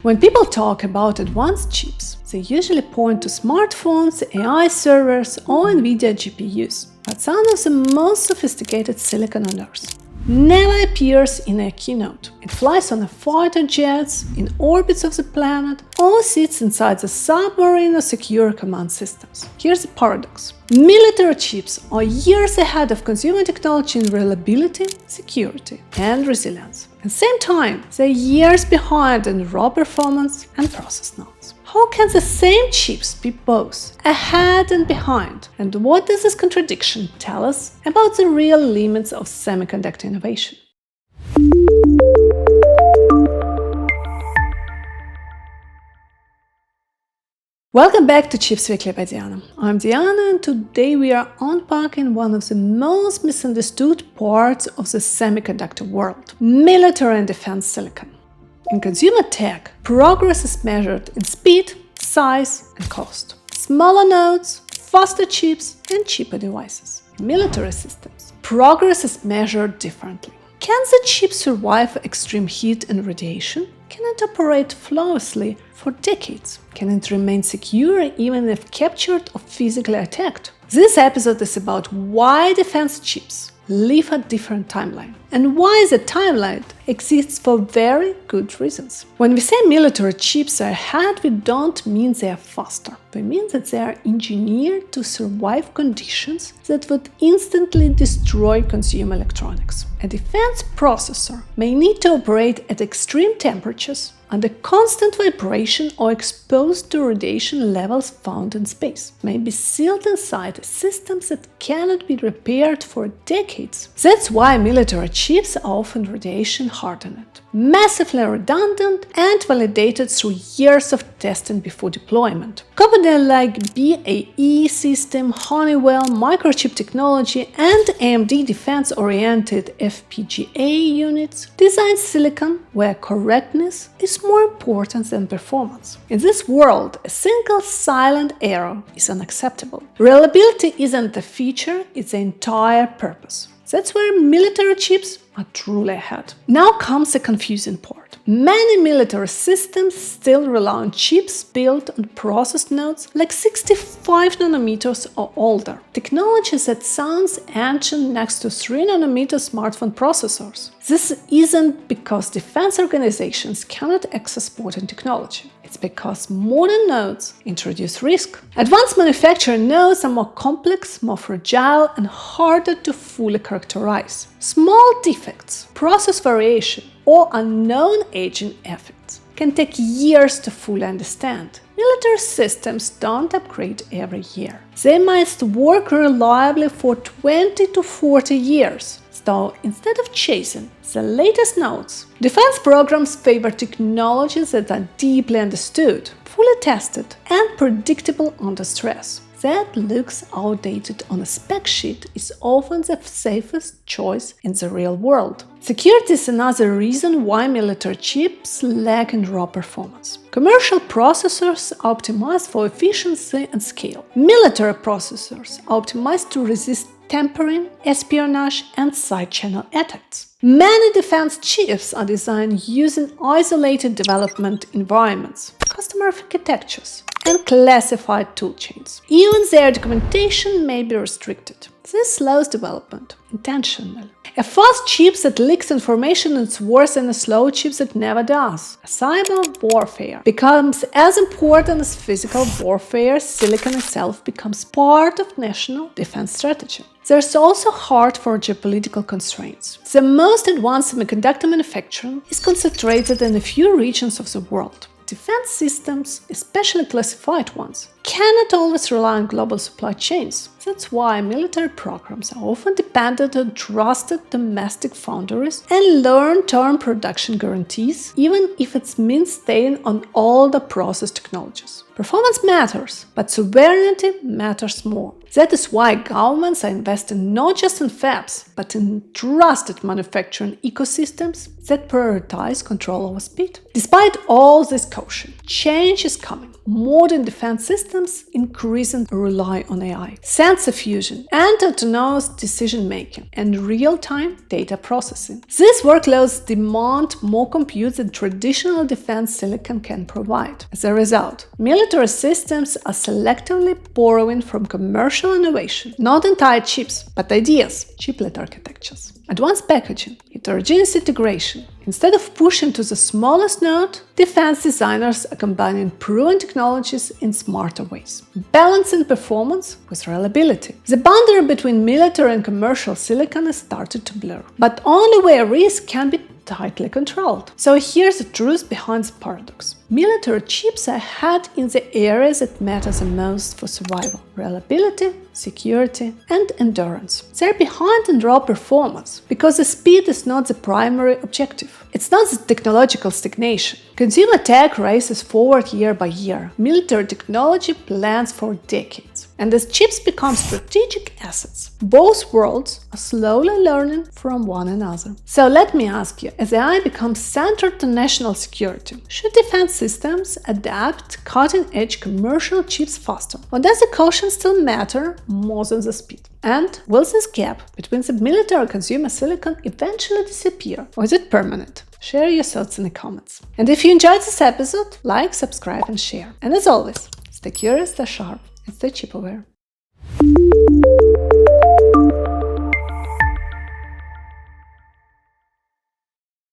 When people talk about advanced chips, they usually point to smartphones, AI servers, or NVIDIA GPUs. But some of the most sophisticated silicon on Earth never appears in a keynote. It flies on fighter jets, in orbits of the planet, or sits inside the submarine or secure command systems. Here's the paradox. Military chips are years ahead of consumer technology in reliability, security, and resilience. At the same time, they're years behind in raw performance and process nodes. How can the same chips be both ahead and behind? And what does this contradiction tell us about the real limits of semiconductor innovation? Welcome back to Chips Weekly by Diana. I'm Diana, and today we are unpacking one of the most misunderstood parts of the semiconductor world: military and defense silicon. In consumer tech, progress is measured in speed, size, and cost. Smaller nodes, faster chips, and cheaper devices. In military systems, progress is measured differently. Can the chip survive extreme heat and radiation? Can it operate flawlessly for decades? Can it remain secure even if captured or physically attacked? This episode is about why defense chips live a different timeline, and why the timeline exists for very good reasons. When we say military chips are ahead, we don't mean they are faster. We mean that they are engineered to survive conditions that would instantly destroy consumer electronics. A defense processor may need to operate at extreme temperatures, under constant vibration, or exposed to radiation levels found in space, may be sealed inside systems that cannot be repaired for decades. That's why military chips are often radiation-hardened, massively redundant, and validated through years of testing before deployment. Companies like BAE System, Honeywell, Microchip Technology, and AMD defense-oriented FPGA units design silicon where correctness is more important than performance. In this world, a single silent error is unacceptable. Reliability isn't a feature, it's the entire purpose. That's where military chips are truly ahead. Now comes the confusing part. Many military systems still rely on chips built on process nodes like 65 nanometers or older. Technology that sounds ancient next to 3 nanometer smartphone processors. This isn't because defense organizations cannot access modern technology. It's because modern nodes introduce risk. Advanced manufacturing nodes are more complex, more fragile, and harder to fully characterize. Small defects, process variation, or unknown aging effects can take years to fully understand. Military systems don't upgrade every year. They must work reliably for 20 to 40 years. So instead of chasing the latest nodes, defense programs favor technologies that are deeply understood, fully tested, and predictable under stress. That looks outdated on a spec sheet is often the safest choice in the real world. Security is another reason why military chips lack in raw performance. Commercial processors are optimized for efficiency and scale. Military processors are optimized to resist tampering, espionage, and side-channel attacks. Many defense chips are designed using isolated development environments, custom architectures, and classified toolchains. Even their documentation may be restricted. This slows development intentionally. A fast chip that leaks information is worse than a slow chip that never does. Cyber warfare becomes as important as physical warfare. Silicon itself becomes part of national defense strategy. There's also hard for geopolitical constraints. The most advanced semiconductor manufacturing is concentrated in a few regions of the world. Defense systems, especially classified ones, cannot always rely on global supply chains. That's why military programs are often dependent on trusted domestic foundries and long-term production guarantees, even if it means staying on older process technologies. Performance matters, but sovereignty matters more. That is why governments are investing not just in fabs, but in trusted manufacturing ecosystems that prioritize control over speed. Despite all this caution, change is coming. Modern defense systems increasingly rely on AI. Sensors sensor fusion and autonomous decision-making, and real-time data processing. These workloads demand more compute than traditional defense silicon can provide. As a result, military systems are selectively borrowing from commercial innovation, not entire chips, but ideas, chiplet architectures, advanced packaging, heterogeneous integration. Instead of pushing to the smallest node, defense designers are combining proven technologies in smarter ways, balancing performance with reliability. The boundary between military and commercial silicon has started to blur, but only where risk can be tightly controlled. So here's the truth behind the paradox. Military chips are ahead in the areas that matter the most for survival: reliability, security, and endurance. They're behind in raw performance, because the speed is not the primary objective. It's not the technological stagnation. Consumer tech races forward year by year. Military technology plans for decades. And as chips become strategic assets, both worlds are slowly learning from one another. So let me ask you, as AI becomes centered to national security, should defense systems adapt cutting-edge commercial chips faster? Or does the caution still matter more than the speed? And will this gap between the military and consumer silicon eventually disappear, or is it permanent? Share your thoughts in the comments. And if you enjoyed this episode, like, subscribe and share. And as always, stay curious, stay sharp, and stay chip aware.